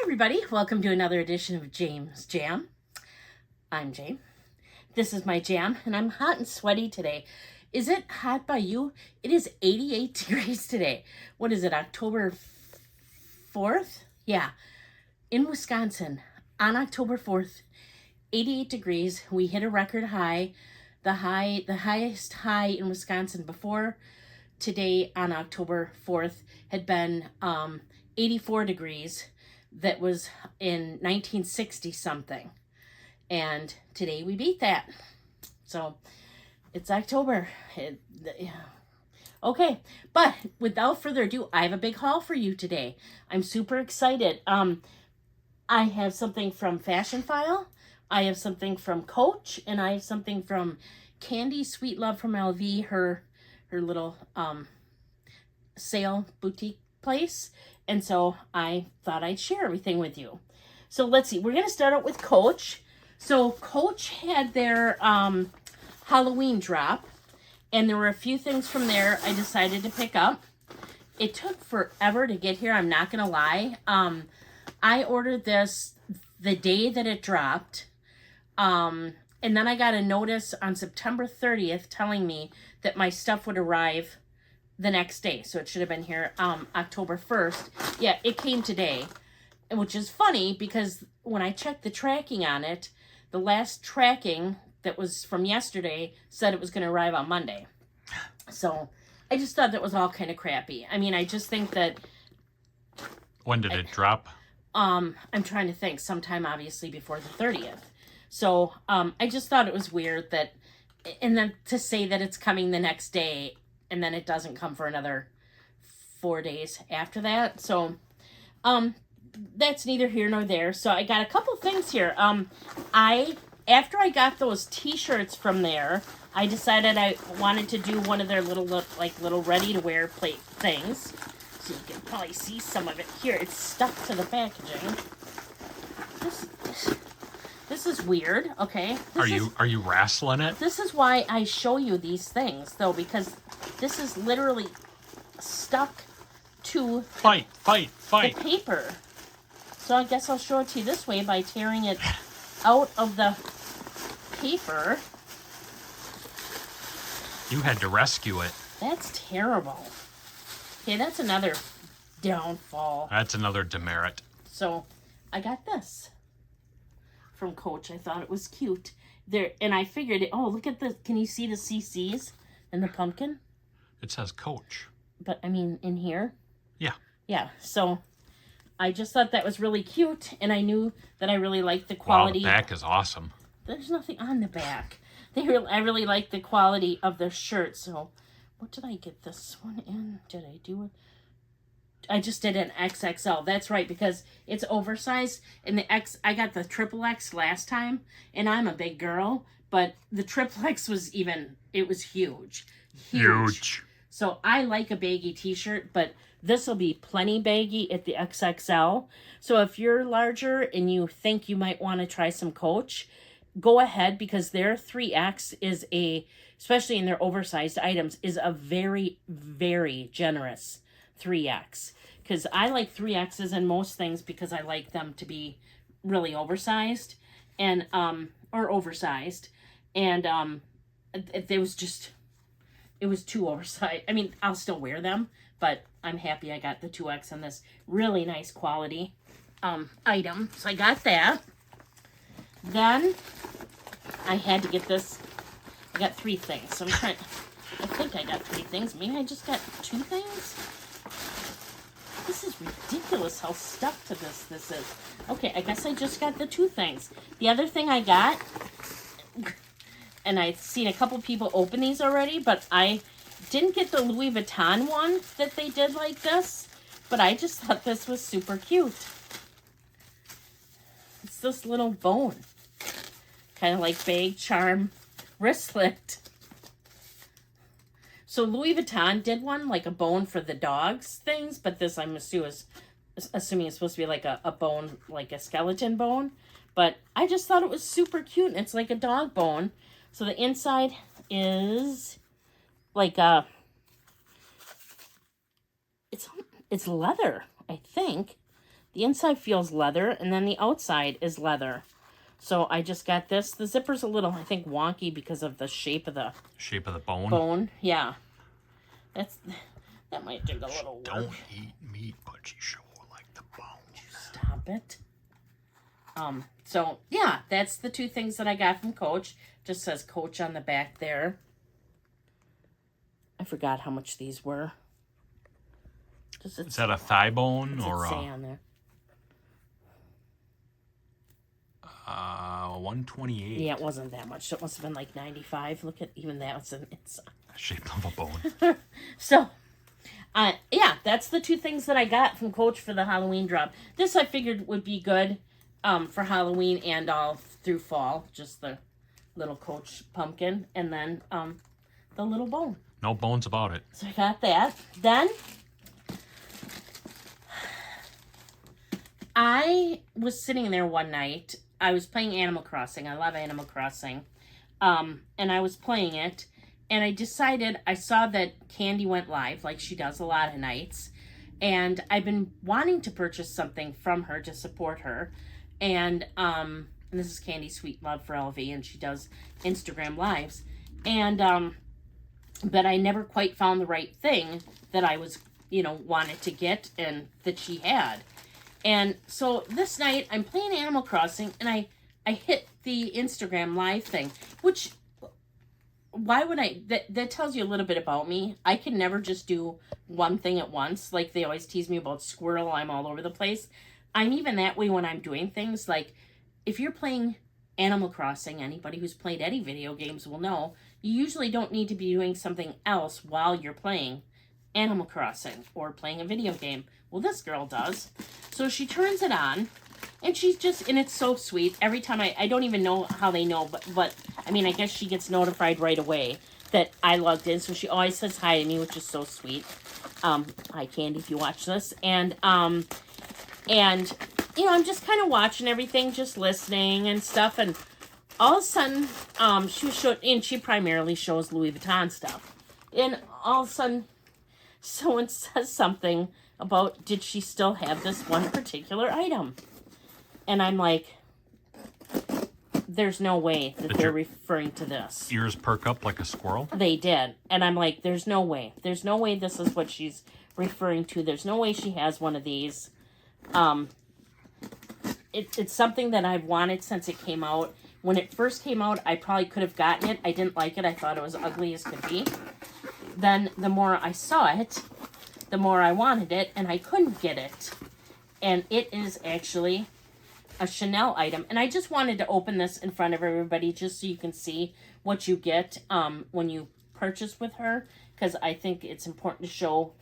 Everybody, welcome to another edition of Jame's Jam. I'm Jame. This is my jam, and I'm hot and sweaty today. Is it hot by you? It is 88 degrees today. What is it, October 4th? Yeah, in Wisconsin, on October 4th, 88 degrees. We hit a record high. The highest high in Wisconsin before today on October 4th had been 84 degrees. That was in 1960 something, and today we beat that. So it's October. Okay, but without further ado, I have a big haul for you today. I'm super excited. I have something from Fashionphile, I have something from Coach, and I have something from Candi, Sweet Love from LV, her little sale boutique place. And so I thought I'd share everything with you. So let's see. We're going to start out with Coach. So Coach had their Halloween drop. And there were a few things from there I decided to pick up. It took forever to get here. I'm not going to lie. I ordered this the day that it dropped. And then I got a notice on September 30th telling me that my stuff would arrive the next day. So it should have been here October 1st. Yeah, it came today, which is funny because when I checked the tracking on it, the last tracking that was from yesterday said it was going to arrive on Monday. So I just thought that was all kind of crappy. I mean, I just think that... When did it drop? I'm trying to think. Sometime, obviously, before the 30th. So I just thought it was weird that... And then to say that it's coming the next day... And then it doesn't come for another 4 days after that. So, that's neither here nor there. So I got a couple things here. After I got those t-shirts from there, I decided I wanted to do one of their little ready-to-wear plate things. So you can probably see some of it here. It's stuck to the packaging. This is weird, okay? Are you wrestling it? This is why I show you these things, though, because this is literally stuck to the paper. So I guess I'll show it to you this way by tearing it out of the paper. You had to rescue it. That's terrible. Okay, that's another downfall. That's another demerit. So I got this from Coach. I thought it was cute. There, and I figured it. Oh, look at this. Can you see the CCs and the pumpkin? It says Coach. But I mean, in here. Yeah. Yeah. So I just thought that was really cute, and I knew that I really liked the quality. Wow, the back is awesome. There's nothing on the back. I really like the quality of the shirt. So, what did I get this one in? Did I do it? I just did an XXL. That's right, because it's oversized. And I got the XXX last time, and I'm a big girl, but the XXX was it was huge. Huge. So I like a baggy t-shirt, but this will be plenty baggy at the XXL. So if you're larger and you think you might want to try some Coach, go ahead, because their 3X is especially in their oversized items, is a very, very generous 3X. Because I like 3Xs in most things because I like them to be really oversized and or oversized. And it was too oversized. I mean, I'll still wear them, but I'm happy I got the 2X on this really nice quality item. So I got that. Then I had to get this. I got 3 things. So I think I got 3 things. Maybe I just got 2 things. This is ridiculous how stuck to this is. Okay, I guess I just got the 2 things. The other thing I got, and I've seen a couple people open these already, but I didn't get the Louis Vuitton one that they did like this, but I just thought this was super cute. It's this little bone. Kind of like bag charm wristlet. So Louis Vuitton did one, like a bone for the dogs things, but this I'm assuming it's supposed to be like a bone, like a skeleton bone. But I just thought it was super cute, and it's like a dog bone So the inside is like it's leather, I think. The inside feels leather, and then the outside is leather. So I just got this. The zipper's a little, I think, wonky because of the shape of the bone. Bone, yeah. That might take a little work. Don't eat meat, but she sure like the bones. Stop it. So yeah, that's the two things that I got from Coach. Just says Coach on the back there. I forgot how much these were. Is that a thigh bone or say on there? 128? Yeah, it wasn't that much. So it must have been like 95. Look at even that. It's the shape of a bone. So, yeah, that's the two things that I got from Coach for the Halloween drop. This I figured would be good for Halloween and all through fall. Just the little Coach pumpkin and then the little bone. No bones about it. So I got that. Then I was sitting there one night. I was playing Animal Crossing. I love Animal Crossing. And I was playing it. And I decided, I saw that Candi went live, like she does a lot of nights. And I've been wanting to purchase something from her to support her. And this is Candi's Sweet Love for LV, and she does Instagram lives. And, but I never quite found the right thing that I was, wanted to get and that she had. And so this night, I'm playing Animal Crossing, and I hit the Instagram live thing, which... Why would I? That tells you a little bit about me. I can never just do one thing at once. Like they always tease me about squirrel. I'm all over the place. I'm even that way when I'm doing things. Like if you're playing Animal Crossing, anybody who's played any video games will know, you usually don't need to be doing something else while you're playing Animal Crossing or playing a video game. Well, this girl does. So she turns it on. And she's just, and it's so sweet. Every time I don't even know how they know, but I mean, I guess she gets notified right away that I logged in. So she always says hi to me, which is so sweet. Hi, Candi, if you watch this. And I'm just kind of watching everything, just listening and stuff. And all of a sudden, and she primarily shows Louis Vuitton stuff. And all of a sudden, someone says something about, did she still have this one particular item? And I'm like, there's no way that they're referring to this. Ears perk up like a squirrel? They did. And I'm like, there's no way. There's no way this is what she's referring to. There's no way she has one of these. It's something that I've wanted since it came out. When it first came out, I probably could have gotten it. I didn't like it. I thought it was ugly as could be. Then the more I saw it, the more I wanted it, and I couldn't get it. And it is actually a Chanel item, and I just wanted to open this in front of everybody just so you can see what you get when you purchase with her, because I think it's important to show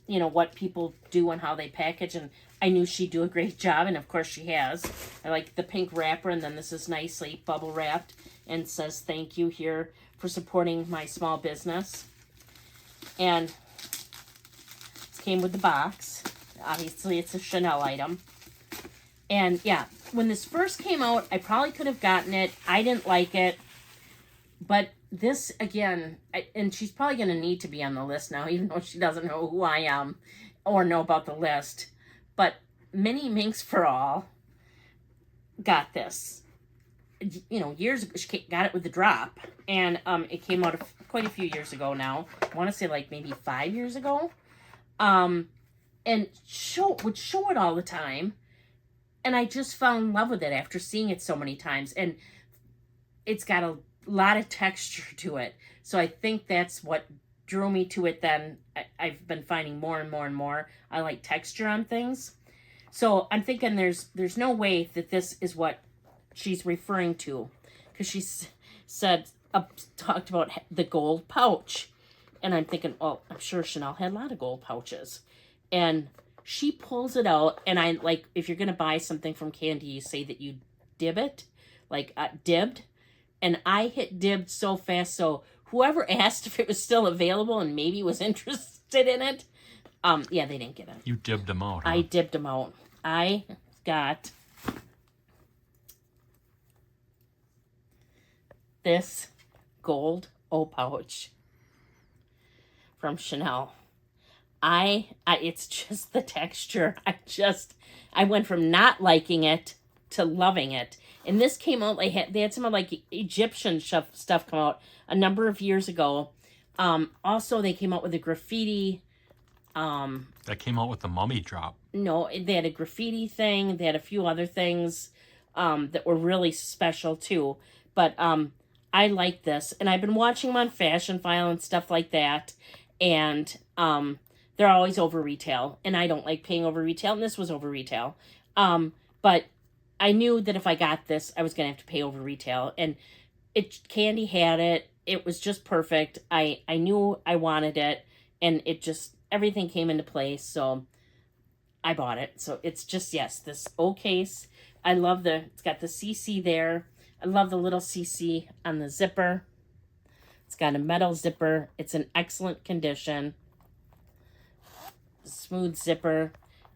what people do and how they package, and I knew she'd do a great job, and of course she has. I like the pink wrapper, and then this is nicely bubble wrapped and says thank you here for supporting my small business. And it came with the box. Obviously it's a Chanel item. And yeah, when this first came out, I probably could have gotten it. I didn't like it. But this, again, and she's probably going to need to be on the list now, even though she doesn't know who I am or know about the list. But Mini Minx for All got this. Years ago, she got it with the drop. And it came out quite a few years ago now. I want to say like maybe 5 years ago. And would show it all the time. And I just fell in love with it after seeing it so many times. And it's got a lot of texture to it. So I think that's what drew me to it then. I've been finding more and more and more. I like texture on things. So I'm thinking there's no way that this is what she's referring to. Because she talked about the gold pouch. And I'm thinking, oh, I'm sure Chanel had a lot of gold pouches. And she pulls it out, and I like, if you're going to buy something from Candi, you say that you dib it, like dibbed, and I hit dibbed so fast, so whoever asked if it was still available and maybe was interested in it, yeah, they didn't get it. You dibbed them out, huh? I dibbed them out. I got this gold pouch from Chanel. It's just the texture. I went from not liking it to loving it. And this came out, they had some like Egyptian stuff come out a number of years ago. Also, they came out with a graffiti. That came out with the mummy drop. No, they had a graffiti thing. They had a few other things that were really special too. But I like this. And I've been watching them on Fashionphile and stuff like that. And they're always over retail. And I don't like paying over retail. And this was over retail. But I knew that if I got this, I was going to have to pay over retail. And Candi had it. It was just perfect. I knew I wanted it. And it just, everything came into place. So I bought it. So it's just, yes, this O case. I love it's got the CC there. I love the little CC on the zipper. It's got a metal zipper. It's in excellent condition. Smooth zipper.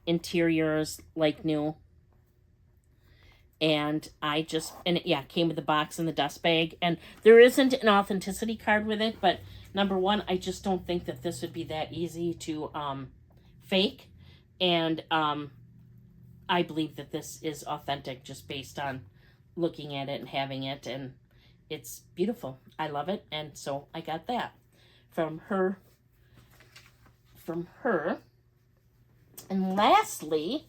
Interiors like new. And it came with the box and the dust bag. And there isn't an authenticity card with it, but number one, I just don't think that this would be that easy to fake. And I believe that this is authentic just based on looking at it and having it. And it's beautiful. I love it. And so I got that from her. And lastly,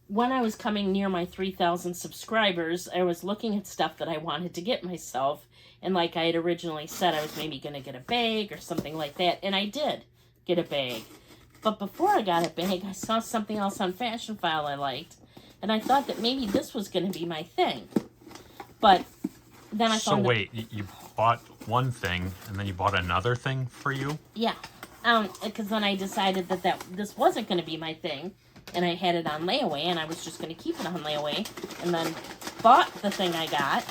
when I was coming near my 3,000 subscribers, I was looking at stuff that I wanted to get myself. And like I had originally said, I was maybe going to get a bag or something like that. And I did get a bag. But before I got a bag, I saw something else on Fashionphile I liked. And I thought that maybe this was going to be my thing. But then I found... So wait, you bought one thing and then you bought another thing for you? Yeah. Because then I decided that this wasn't going to be my thing. And I had it on layaway, and I was just going to keep it on layaway. And then bought the thing I got,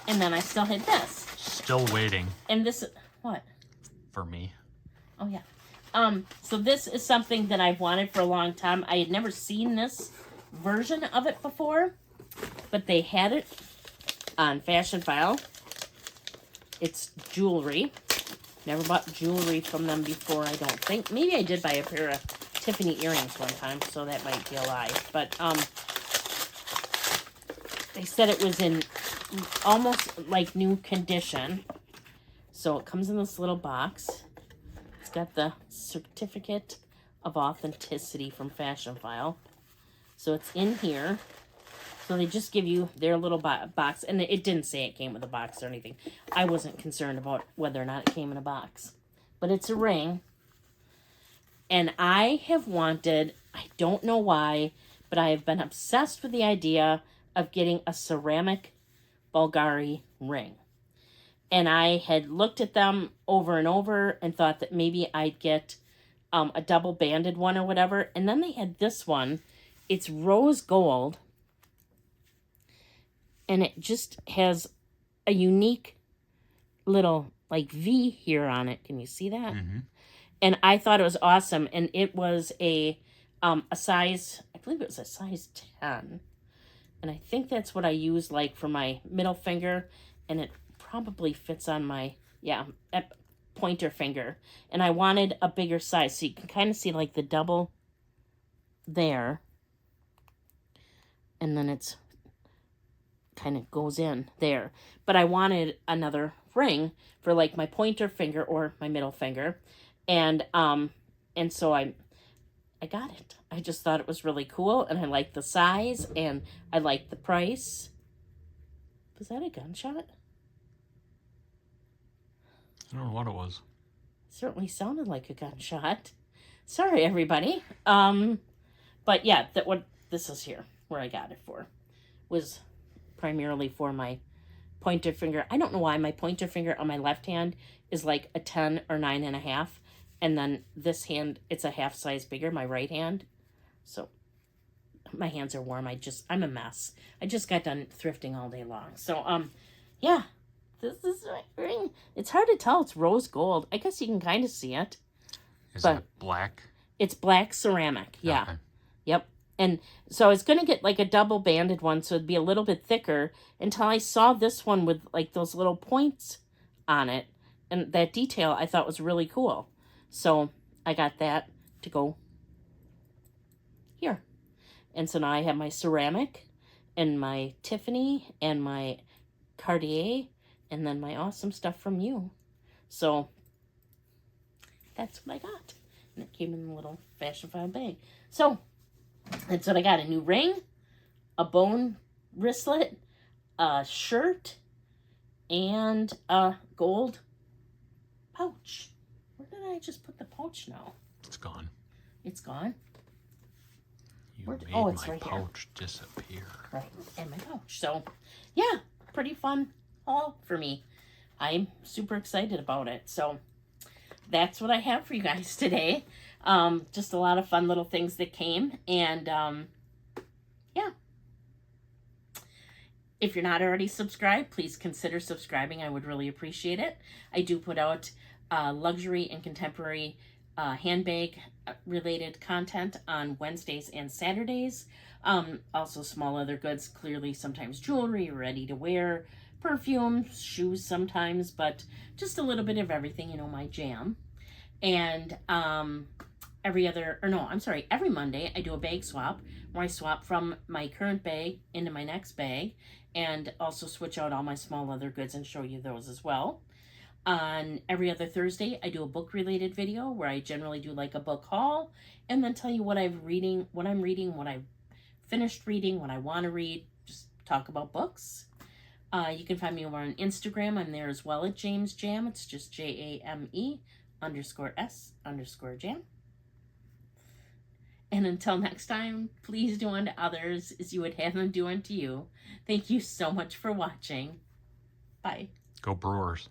and then I still had this. Still waiting. And this, what? For me. Oh, yeah. So this is something that I've wanted for a long time. I had never seen this version of it before, but they had it on Fashionphile. It's jewelry. Never bought jewelry from them before, I don't think. Maybe I did buy a pair of Tiffany earrings one time, so that might be a lie. But they said it was in almost like new condition. So it comes in this little box. It's got the certificate of authenticity from Fashionphile. So it's in here. So they just give you their little box. And it didn't say it came with a box or anything. I wasn't concerned about whether or not it came in a box. But it's a ring. And I have wanted, I don't know why, but I have been obsessed with the idea of getting a ceramic Bulgari ring. And I had looked at them over and over and thought that maybe I'd get a double banded one or whatever. And then they had this one. It's rose gold. And it just has a unique little like V here on it. Can you see that? Mm-hmm. And I thought it was awesome. And it was a size, I believe it was a size 10. And I think that's what I use like for my middle finger. And it probably fits on my, pointer finger. And I wanted a bigger size. So you can kind of see like the double there. And then it's kind of goes in there. But I wanted another ring for like my pointer finger or my middle finger. And so I got it. I just thought it was really cool, and I liked the size, and I liked the price. Was that a gunshot? I don't know what it was. It certainly sounded like a gunshot. Sorry, everybody. But yeah, what this is here, where I got it for, was primarily for my pointer finger. I don't know why my pointer finger on my left hand is like a 10 or 9.5. And then this hand, it's a half size bigger, my right hand. So my hands are warm. I'm a mess. I just got done thrifting all day long. So, yeah, this is my ring. It's hard to tell. It's rose gold. I guess you can kind of see it. Is it black? It's black ceramic. Yeah. Okay. Yep. And so I was going to get like a double banded one so it'd be a little bit thicker until I saw this one with like those little points on it. And that detail I thought was really cool. So I got that to go here. And so now I have my ceramic and my Tiffany and my Cartier and then my awesome stuff from you. So that's what I got. And it came in a little Fashionphile bag. So that's what I got. A new ring, a bone wristlet, a shirt, and a gold pouch. Where did I just put the pouch now? It's gone. It's gone? You Where'd, made oh, it's my right pouch disappear. Right, and my pouch. So, yeah, pretty fun haul for me. I'm super excited about it. So, that's what I have for you guys today. Just a lot of fun little things that came. And, yeah. If you're not already subscribed, please consider subscribing. I would really appreciate it. I do put out luxury and contemporary handbag related content on Wednesdays and Saturdays. Also small other goods, clearly sometimes jewelry, ready to wear, perfume, shoes sometimes, but just a little bit of everything, you know, my jam. And every Monday I do a bag swap where I swap from my current bag into my next bag and also switch out all my small other goods and show you those as well. On every other Thursday, I do a book-related video where I generally do like a book haul and then tell you what I'm reading, what I've finished reading, what I want to read, just talk about books. You can find me over on Instagram. I'm there as well at James Jam. It's just JAME_S_Jam. And until next time, please do unto others as you would have them do unto you. Thank you so much for watching. Bye. Go Brewers.